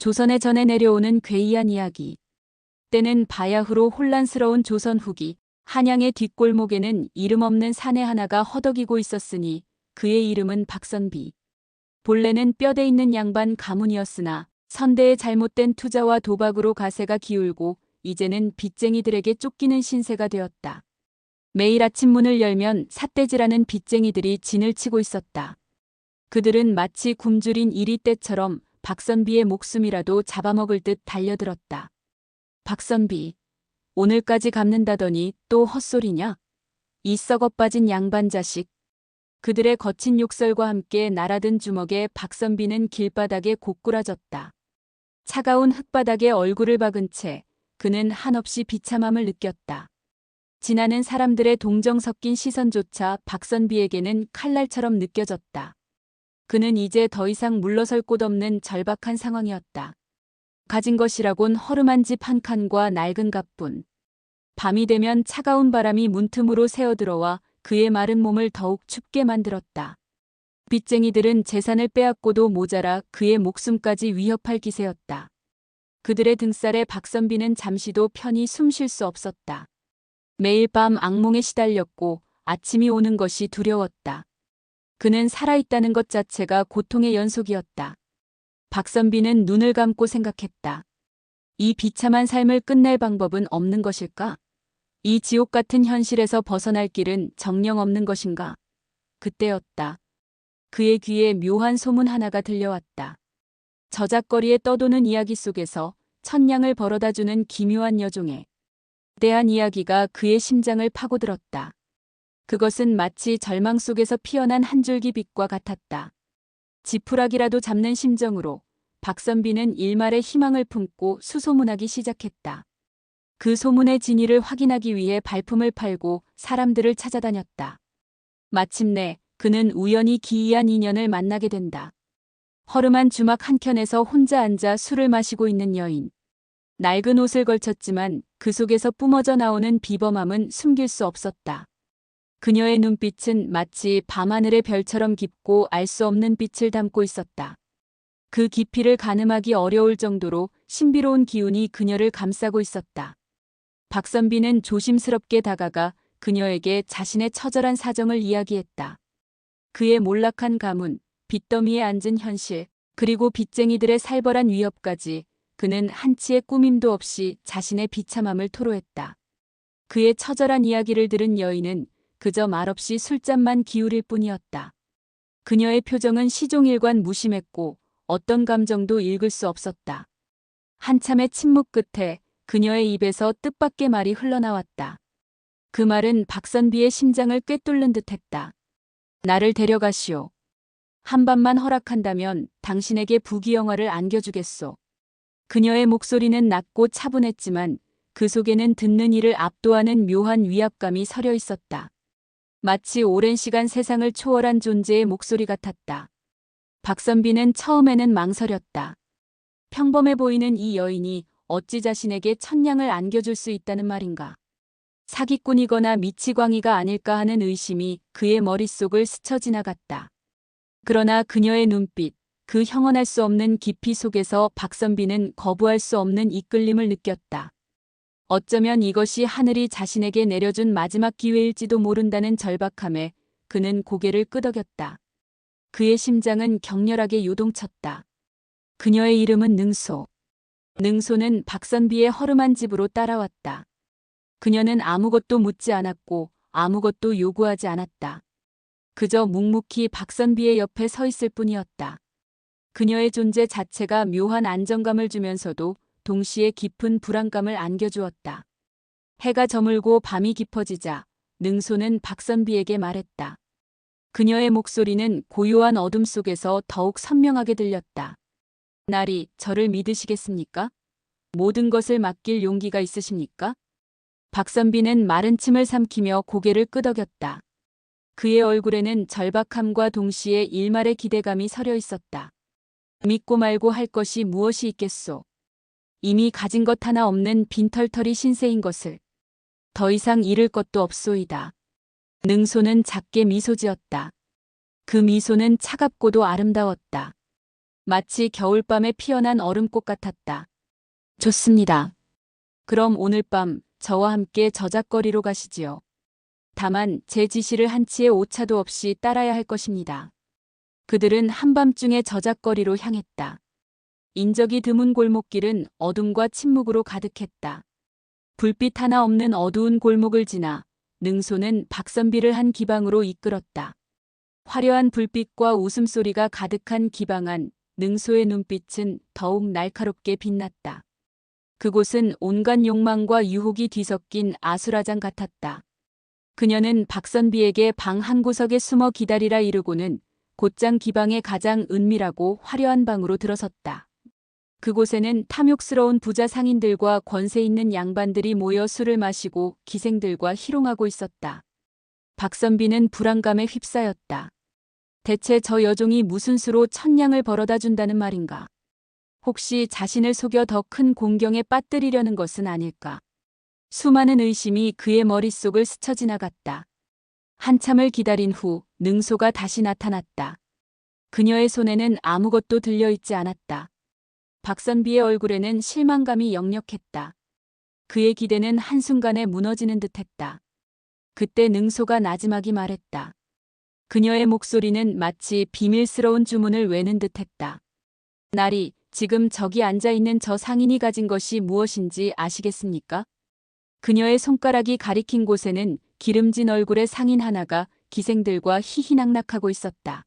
조선에 전해 내려오는 괴이한 이야기. 때는 바야흐로 혼란스러운 조선 후기, 한양의 뒷골목에는 이름 없는 사내 하나가 허덕이고 있었으니 그의 이름은 박선비. 본래는 뼈대 있는 양반 가문이었으나 선대의 잘못된 투자와 도박으로 가세가 기울고 이제는 빚쟁이들에게 쫓기는 신세가 되었다. 매일 아침 문을 열면 삿대질하는 빚쟁이들이 진을 치고 있었다. 그들은 마치 굶주린 이리떼처럼 박선비의 목숨이라도 잡아먹을 듯 달려들었다. 박선비, 오늘까지 갚는다더니 또 헛소리냐? 이 썩어빠진 양반 자식. 그들의 거친 욕설과 함께 날아든 주먹에 박선비는 길바닥에 고꾸라졌다. 차가운 흙바닥에 얼굴을 박은 채 그는 한없이 비참함을 느꼈다. 지나는 사람들의 동정 섞인 시선조차 박선비에게는 칼날처럼 느껴졌다. 그는 이제 더 이상 물러설 곳 없는 절박한 상황이었다. 가진 것이라곤 허름한 집 한 칸과 낡은 갑분. 밤이 되면 차가운 바람이 문틈으로 새어들어와 그의 마른 몸을 더욱 춥게 만들었다. 빚쟁이들은 재산을 빼앗고도 모자라 그의 목숨까지 위협할 기세였다. 그들의 등살에 박선비는 잠시도 편히 숨 쉴 수 없었다. 매일 밤 악몽에 시달렸고 아침이 오는 것이 두려웠다. 그는 살아있다는 것 자체가 고통의 연속이었다. 박선비는 눈을 감고 생각했다. 이 비참한 삶을 끝낼 방법은 없는 것일까? 이 지옥 같은 현실에서 벗어날 길은 정녕 없는 것인가? 그때였다. 그의 귀에 묘한 소문 하나가 들려왔다. 저작거리에 떠도는 이야기 속에서 천냥을 벌어다주는 기묘한 여종에 대한 이야기가 그의 심장을 파고들었다. 그것은 마치 절망 속에서 피어난 한 줄기 빛과 같았다. 지푸라기라도 잡는 심정으로 박선비는 일말의 희망을 품고 수소문하기 시작했다. 그 소문의 진위를 확인하기 위해 발품을 팔고 사람들을 찾아다녔다. 마침내 그는 우연히 기이한 인연을 만나게 된다. 허름한 주막 한켠에서 혼자 앉아 술을 마시고 있는 여인. 낡은 옷을 걸쳤지만 그 속에서 뿜어져 나오는 비범함은 숨길 수 없었다. 그녀의 눈빛은 마치 밤하늘의 별처럼 깊고 알 수 없는 빛을 담고 있었다. 그 깊이를 가늠하기 어려울 정도로 신비로운 기운이 그녀를 감싸고 있었다. 박선비는 조심스럽게 다가가 그녀에게 자신의 처절한 사정을 이야기했다. 그의 몰락한 가문, 빚더미에 앉은 현실, 그리고 빚쟁이들의 살벌한 위협까지 그는 한치의 꾸밈도 없이 자신의 비참함을 토로했다. 그의 처절한 이야기를 들은 여인은 그저 말없이 술잔만 기울일 뿐이었다. 그녀의 표정은 시종일관 무심했고 어떤 감정도 읽을 수 없었다. 한참의 침묵 끝에 그녀의 입에서 뜻밖의 말이 흘러나왔다. 그 말은 박선비의 심장을 꿰뚫는 듯했다. 나를 데려가시오. 한 밤만 허락한다면 당신에게 부귀영화를 안겨주겠소. 그녀의 목소리는 낮고 차분했지만 그 속에는 듣는 이를 압도하는 묘한 위압감이 서려 있었다. 마치 오랜 시간 세상을 초월한 존재의 목소리 같았다. 박선비는 처음에는 망설였다. 평범해 보이는 이 여인이 어찌 자신에게 천냥을 안겨줄 수 있다는 말인가. 사기꾼이거나 미치광이가 아닐까 하는 의심이 그의 머릿속을 스쳐 지나갔다. 그러나 그녀의 눈빛, 그 형언할 수 없는 깊이 속에서 박선비는 거부할 수 없는 이끌림을 느꼈다. 어쩌면 이것이 하늘이 자신에게 내려준 마지막 기회일지도 모른다는 절박함에 그는 고개를 끄덕였다. 그의 심장은 격렬하게 요동쳤다. 그녀의 이름은 능소. 능소는 박선비의 허름한 집으로 따라왔다. 그녀는 아무것도 묻지 않았고 아무것도 요구하지 않았다. 그저 묵묵히 박선비의 옆에 서 있을 뿐이었다. 그녀의 존재 자체가 묘한 안정감을 주면서도 동시에 깊은 불안감을 안겨주었다. 해가 저물고 밤이 깊어지자 능소는 박선비에게 말했다. 그녀의 목소리는 고요한 어둠 속에서 더욱 선명하게 들렸다. 나리, 저를 믿으시겠습니까? 모든 것을 맡길 용기가 있으십니까? 박선비는 마른 침을 삼키며 고개를 끄덕였다. 그의 얼굴에는 절박함과 동시에 일말의 기대감이 서려 있었다. 믿고 말고 할 것이 무엇이 있겠소? 이미 가진 것 하나 없는 빈털터리 신세인 것을. 더 이상 잃을 것도 없소이다. 능소는 작게 미소 지었다. 그 미소는 차갑고도 아름다웠다. 마치 겨울밤에 피어난 얼음꽃 같았다. 좋습니다. 그럼 오늘 밤 저와 함께 저작거리로 가시지요. 다만 제 지시를 한치의 오차도 없이 따라야 할 것입니다. 그들은 한밤중에 저작거리로 향했다. 인적이 드문 골목길은 어둠과 침묵으로 가득했다. 불빛 하나 없는 어두운 골목을 지나 능소는 박선비를 한 기방으로 이끌었다. 화려한 불빛과 웃음소리가 가득한 기방 안 능소의 눈빛은 더욱 날카롭게 빛났다. 그곳은 온갖 욕망과 유혹이 뒤섞인 아수라장 같았다. 그녀는 박선비에게 방 한 구석에 숨어 기다리라 이르고는 곧장 기방의 가장 은밀하고 화려한 방으로 들어섰다. 그곳에는 탐욕스러운 부자 상인들과 권세 있는 양반들이 모여 술을 마시고 기생들과 희롱하고 있었다. 박선비는 불안감에 휩싸였다. 대체 저 여종이 무슨 수로 천냥을 벌어다 준다는 말인가? 혹시 자신을 속여 더 큰 공경에 빠뜨리려는 것은 아닐까? 수많은 의심이 그의 머릿속을 스쳐 지나갔다. 한참을 기다린 후 능소가 다시 나타났다. 그녀의 손에는 아무것도 들려있지 않았다. 박선비의 얼굴에는 실망감이 역력했다. 그의 기대는 한순간에 무너지는 듯했다. 그때 능소가 나지막이 말했다. 그녀의 목소리는 마치 비밀스러운 주문을 외는 듯했다. 나리, 지금 저기 앉아있는 저 상인이 가진 것이 무엇인지 아시겠습니까? 그녀의 손가락이 가리킨 곳에는 기름진 얼굴의 상인 하나가 기생들과 희희낙낙하고 있었다.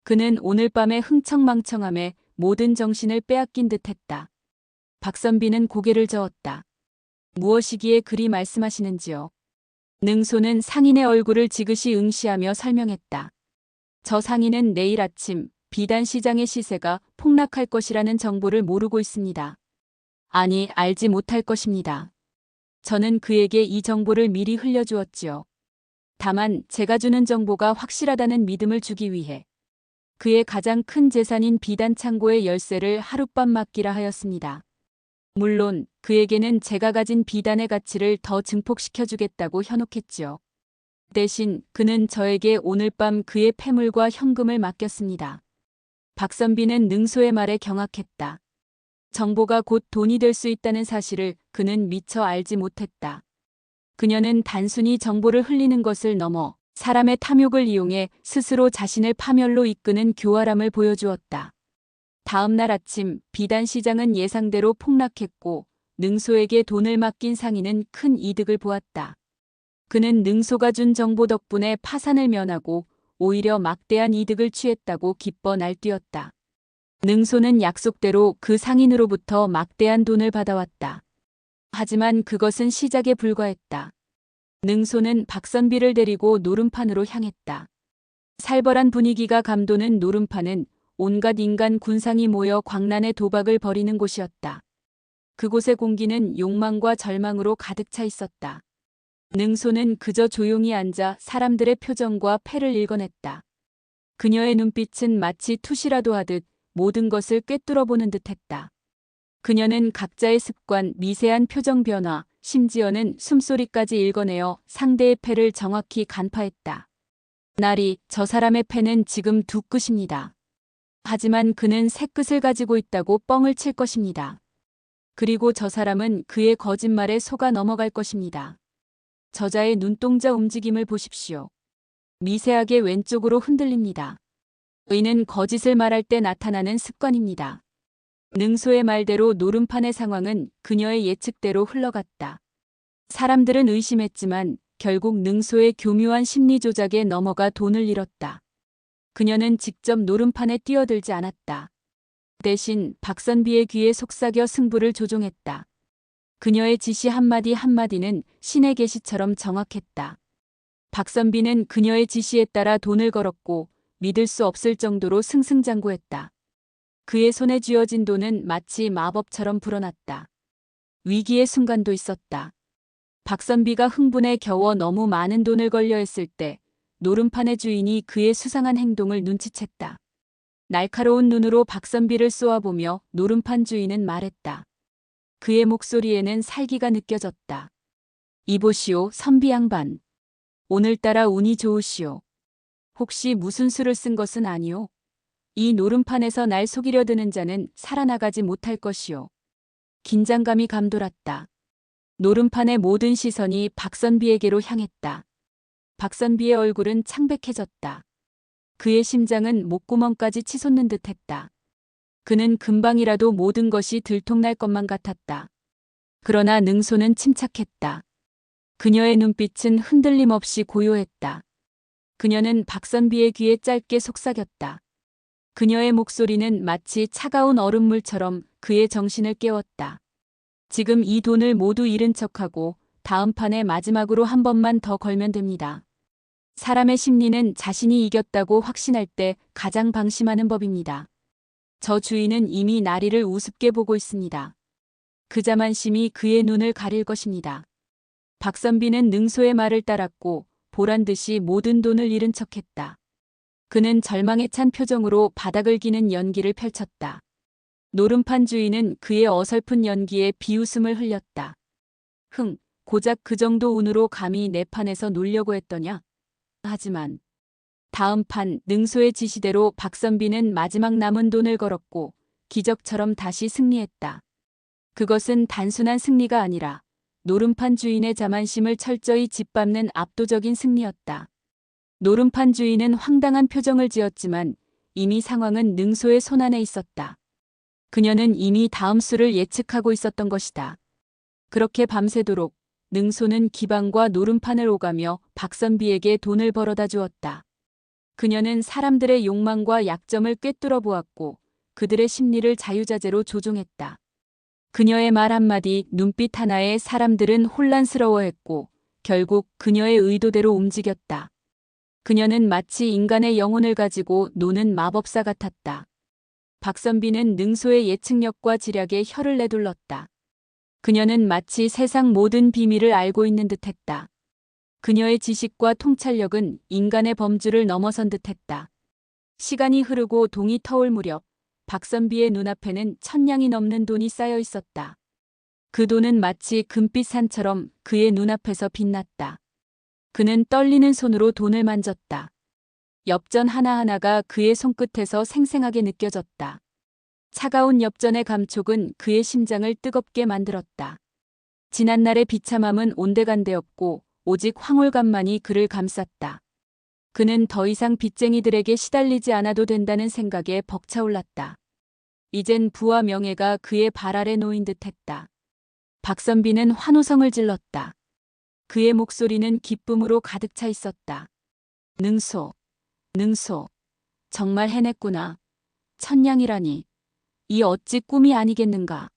그는 오늘 밤의 흥청망청함에 모든 정신을 빼앗긴 듯했다. 박선비는 고개를 저었다. 무엇이기에 그리 말씀하시는지요? 능소는 상인의 얼굴을 지그시 응시하며 설명했다. 저 상인은 내일 아침 비단 시장의 시세가 폭락할 것이라는 정보를 모르고 있습니다. 아니, 알지 못할 것입니다. 저는 그에게 이 정보를 미리 흘려주었지요. 다만 제가 주는 정보가 확실하다는 믿음을 주기 위해 그의 가장 큰 재산인 비단 창고의 열쇠를 하룻밤 맡기라 하였습니다. 물론 그에게는 제가 가진 비단의 가치를 더 증폭시켜주겠다고 현혹했지요. 대신 그는 저에게 오늘 밤 그의 패물과 현금을 맡겼습니다. 박선비는 능소의 말에 경악했다. 정보가 곧 돈이 될 수 있다는 사실을 그는 미처 알지 못했다. 그녀는 단순히 정보를 흘리는 것을 넘어 사람의 탐욕을 이용해 스스로 자신을 파멸로 이끄는 교활함을 보여주었다. 다음 날 아침 비단 시장은 예상대로 폭락했고 능소에게 돈을 맡긴 상인은 큰 이득을 보았다. 그는 능소가 준 정보 덕분에 파산을 면하고 오히려 막대한 이득을 취했다고 기뻐 날뛰었다. 능소는 약속대로 그 상인으로부터 막대한 돈을 받아왔다. 하지만 그것은 시작에 불과했다. 능소는 박선비를 데리고 노름판으로 향했다. 살벌한 분위기가 감도는 노름판은 온갖 인간 군상이 모여 광란의 도박을 벌이는 곳이었다. 그곳의 공기는 욕망과 절망으로 가득 차 있었다. 능소는 그저 조용히 앉아 사람들의 표정과 패를 읽어냈다. 그녀의 눈빛은 마치 투시라도 하듯 모든 것을 꿰뚫어보는 듯했다. 그녀는 각자의 습관, 미세한 표정 변화, 심지어는 숨소리까지 읽어내어 상대의 패를 정확히 간파했다. 나리, 저 사람의 패는 지금 두 끝입니다. 하지만 그는 세 끝을 가지고 있다고 뻥을 칠 것입니다. 그리고 저 사람은 그의 거짓말에 속아 넘어갈 것입니다. 저자의 눈동자 움직임을 보십시오. 미세하게 왼쪽으로 흔들립니다. 의는 거짓을 말할 때 나타나는 습관입니다. 능소의 말대로 노름판의 상황은 그녀의 예측대로 흘러갔다. 사람들은 의심했지만 결국 능소의 교묘한 심리 조작에 넘어가 돈을 잃었다. 그녀는 직접 노름판에 뛰어들지 않았다. 대신 박선비의 귀에 속삭여 승부를 조종했다. 그녀의 지시 한마디 한마디는 신의 계시처럼 정확했다. 박선비는 그녀의 지시에 따라 돈을 걸었고 믿을 수 없을 정도로 승승장구했다. 그의 손에 쥐어진 돈은 마치 마법처럼 불어났다. 위기의 순간도 있었다. 박선비가 흥분에 겨워 너무 많은 돈을 걸려 했을 때 노름판의 주인이 그의 수상한 행동을 눈치챘다. 날카로운 눈으로 박선비를 쏘아보며 노름판 주인은 말했다. 그의 목소리에는 살기가 느껴졌다. 이보시오, 선비 양반. 오늘따라 운이 좋으시오. 혹시 무슨 수를 쓴 것은 아니오? 이 노름판에서 날 속이려 드는 자는 살아나가지 못할 것이요. 긴장감이 감돌았다. 노름판의 모든 시선이 박선비에게로 향했다. 박선비의 얼굴은 창백해졌다. 그의 심장은 목구멍까지 치솟는 듯했다. 그는 금방이라도 모든 것이 들통날 것만 같았다. 그러나 능소는 침착했다. 그녀의 눈빛은 흔들림 없이 고요했다. 그녀는 박선비의 귀에 짧게 속삭였다. 그녀의 목소리는 마치 차가운 얼음물처럼 그의 정신을 깨웠다. 지금 이 돈을 모두 잃은 척하고 다음 판에 마지막으로 한 번만 더 걸면 됩니다. 사람의 심리는 자신이 이겼다고 확신할 때 가장 방심하는 법입니다. 저 주인은 이미 나리를 우습게 보고 있습니다. 그 자만심이 그의 눈을 가릴 것입니다. 박선비는 능소의 말을 따랐고 보란듯이 모든 돈을 잃은 척했다. 그는 절망에 찬 표정으로 바닥을 기는 연기를 펼쳤다. 노름판 주인은 그의 어설픈 연기에 비웃음을 흘렸다. 고작 그 정도 운으로 감히 내 판에서 놀려고 했더냐? 하지만 다음 판 능소의 지시대로 박선비는 마지막 남은 돈을 걸었고 기적처럼 다시 승리했다. 그것은 단순한 승리가 아니라 노름판 주인의 자만심을 철저히 짓밟는 압도적인 승리였다. 노름판 주인은 황당한 표정을 지었지만 이미 상황은 능소의 손안에 있었다. 그녀는 이미 다음 수를 예측하고 있었던 것이다. 그렇게 밤새도록 능소는 기방과 노름판을 오가며 박선비에게 돈을 벌어다 주었다. 그녀는 사람들의 욕망과 약점을 꿰뚫어 보았고 그들의 심리를 자유자재로 조종했다. 그녀의 말 한마디, 눈빛 하나에 사람들은 혼란스러워했고 결국 그녀의 의도대로 움직였다. 그녀는 마치 인간의 영혼을 가지고 노는 마법사 같았다. 박선비는 능소의 예측력과 지략에 혀를 내둘렀다. 그녀는 마치 세상 모든 비밀을 알고 있는 듯했다. 그녀의 지식과 통찰력은 인간의 범주를 넘어선 듯했다. 시간이 흐르고 동이 터올 무렵 박선비의 눈앞에는 1,000냥이 넘는 돈이 쌓여 있었다. 그 돈은 마치 금빛 산처럼 그의 눈앞에서 빛났다. 그는 떨리는 손으로 돈을 만졌다. 엽전 하나하나가 그의 손끝에서 생생하게 느껴졌다. 차가운 엽전의 감촉은 그의 심장을 뜨겁게 만들었다. 지난날의 비참함은 온데간데없고 오직 황홀감만이 그를 감쌌다. 그는 더 이상 빚쟁이들에게 시달리지 않아도 된다는 생각에 벅차올랐다. 이젠 부와 명예가 그의 발 아래 놓인 듯했다. 박선비는 환호성을 질렀다. 그의 목소리는 기쁨으로 가득 차 있었다. 능소, 정말 해냈구나. 1,000냥이라니. 이 어찌 꿈이 아니겠는가.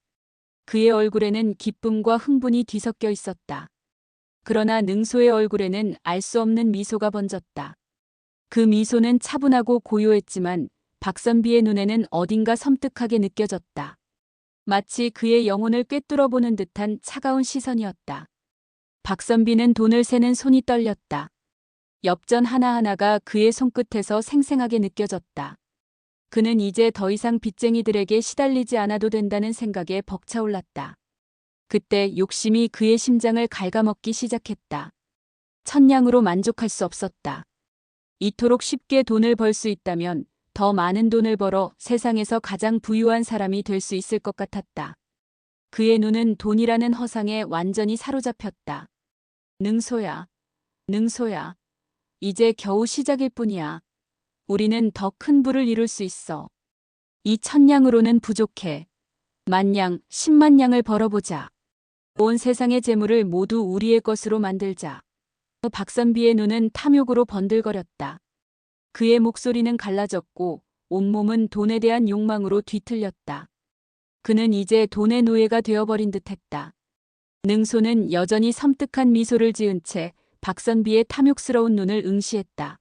그의 얼굴에는 기쁨과 흥분이 뒤섞여 있었다. 그러나 능소의 얼굴에는 알 수 없는 미소가 번졌다. 그 미소는 차분하고 고요했지만 박선비의 눈에는 어딘가 섬뜩하게 느껴졌다. 마치 그의 영혼을 꿰뚫어보는 듯한 차가운 시선이었다. 박선비는 돈을 세는 손이 떨렸다. 엽전 하나하나가 그의 손끝에서 생생하게 느껴졌다. 그는 이제 더 이상 빚쟁이들에게 시달리지 않아도 된다는 생각에 벅차올랐다. 그때 욕심이 그의 심장을 갉아먹기 시작했다. 1,000냥으로 만족할 수 없었다. 이토록 쉽게 돈을 벌 수 있다면 더 많은 돈을 벌어 세상에서 가장 부유한 사람이 될 수 있을 것 같았다. 그의 눈은 돈이라는 허상에 완전히 사로잡혔다. 능소야. 이제 겨우 시작일 뿐이야. 우리는 더 큰 부를 이룰 수 있어. 이 1,000냥으로는 부족해. 10,000냥, 10만냥을 벌어보자. 온 세상의 재물을 모두 우리의 것으로 만들자. 박선비의 눈은 탐욕으로 번들거렸다. 그의 목소리는 갈라졌고 온몸은 돈에 대한 욕망으로 뒤틀렸다. 그는 이제 돈의 노예가 되어버린 듯했다. 능소는 여전히 섬뜩한 미소를 지은 채 박선비의 탐욕스러운 눈을 응시했다.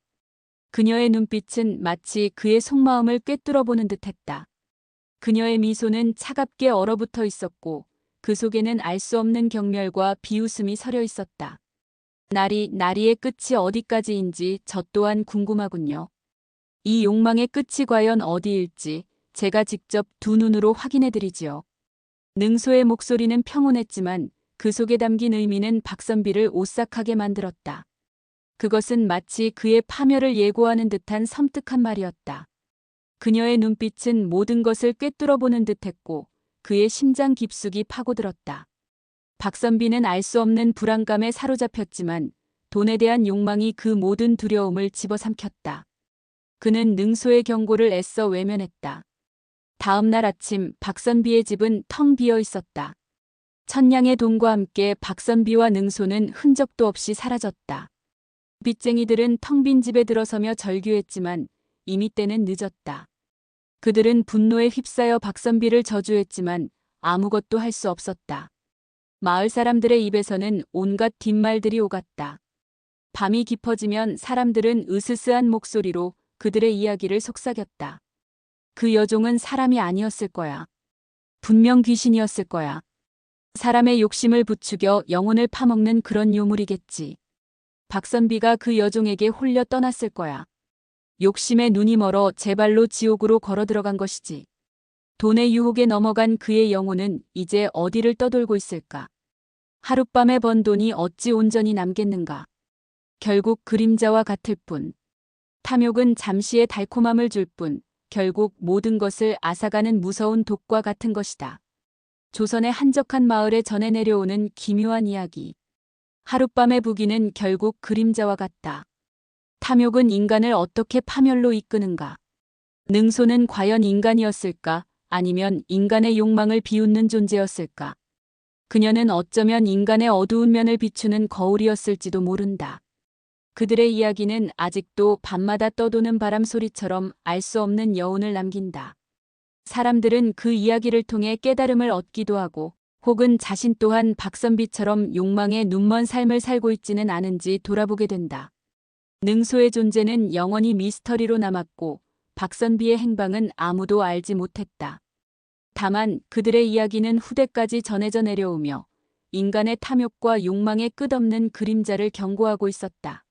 그녀의 눈빛은 마치 그의 속마음을 꿰뚫어보는 듯했다. 그녀의 미소는 차갑게 얼어붙어 있었고 그 속에는 알 수 없는 경멸과 비웃음이 서려 있었다. 나리의 끝이 어디까지인지 저 또한 궁금하군요. 이 욕망의 끝이 과연 어디일지 제가 직접 두 눈으로 확인해드리지요. 능소의 목소리는 평온했지만 그 속에 담긴 의미는 박선비를 오싹하게 만들었다. 그것은 마치 그의 파멸을 예고하는 듯한 섬뜩한 말이었다. 그녀의 눈빛은 모든 것을 꿰뚫어보는 듯했고 그의 심장 깊숙이 파고들었다. 박선비는 알 수 없는 불안감에 사로잡혔지만 돈에 대한 욕망이 그 모든 두려움을 집어삼켰다. 그는 능소의 경고를 애써 외면했다. 다음 날 아침 박선비의 집은 텅 비어 있었다. 천냥의 돈과 함께 박선비와 능소는 흔적도 없이 사라졌다. 빚쟁이들은 텅 빈 집에 들어서며 절규했지만 이미 때는 늦었다. 그들은 분노에 휩싸여 박선비를 저주했지만 아무것도 할 수 없었다. 마을 사람들의 입에서는 온갖 뒷말들이 오갔다. 밤이 깊어지면 사람들은 으스스한 목소리로 그들의 이야기를 속삭였다. 그 여종은 사람이 아니었을 거야. 분명 귀신이었을 거야. 사람의 욕심을 부추겨 영혼을 파먹는 그런 요물이겠지. 박선비가 그 여종에게 홀려 떠났을 거야. 욕심에 눈이 멀어 제 발로 지옥으로 걸어 들어간 것이지. 돈의 유혹에 넘어간 그의 영혼은 이제 어디를 떠돌고 있을까? 하룻밤에 번 돈이 어찌 온전히 남겠는가? 결국 그림자와 같을 뿐. 탐욕은 잠시의 달콤함을 줄 뿐, 결국 모든 것을 앗아가는 무서운 독과 같은 것이다. 조선의 한적한 마을에 전해 내려오는 기묘한 이야기. 하룻밤의 부귀는 결국 그림자와 같다. 탐욕은 인간을 어떻게 파멸로 이끄는가? 능소는 과연 인간이었을까? 아니면 인간의 욕망을 비웃는 존재였을까? 그녀는 어쩌면 인간의 어두운 면을 비추는 거울이었을지도 모른다. 그들의 이야기는 아직도 밤마다 떠도는 바람 소리처럼 알 수 없는 여운을 남긴다. 사람들은 그 이야기를 통해 깨달음을 얻기도 하고 혹은 자신 또한 박선비처럼 욕망에 눈먼 삶을 살고 있지는 않은지 돌아보게 된다. 능소의 존재는 영원히 미스터리로 남았고 박선비의 행방은 아무도 알지 못했다. 다만 그들의 이야기는 후대까지 전해져 내려오며 인간의 탐욕과 욕망의 끝없는 그림자를 경고하고 있었다.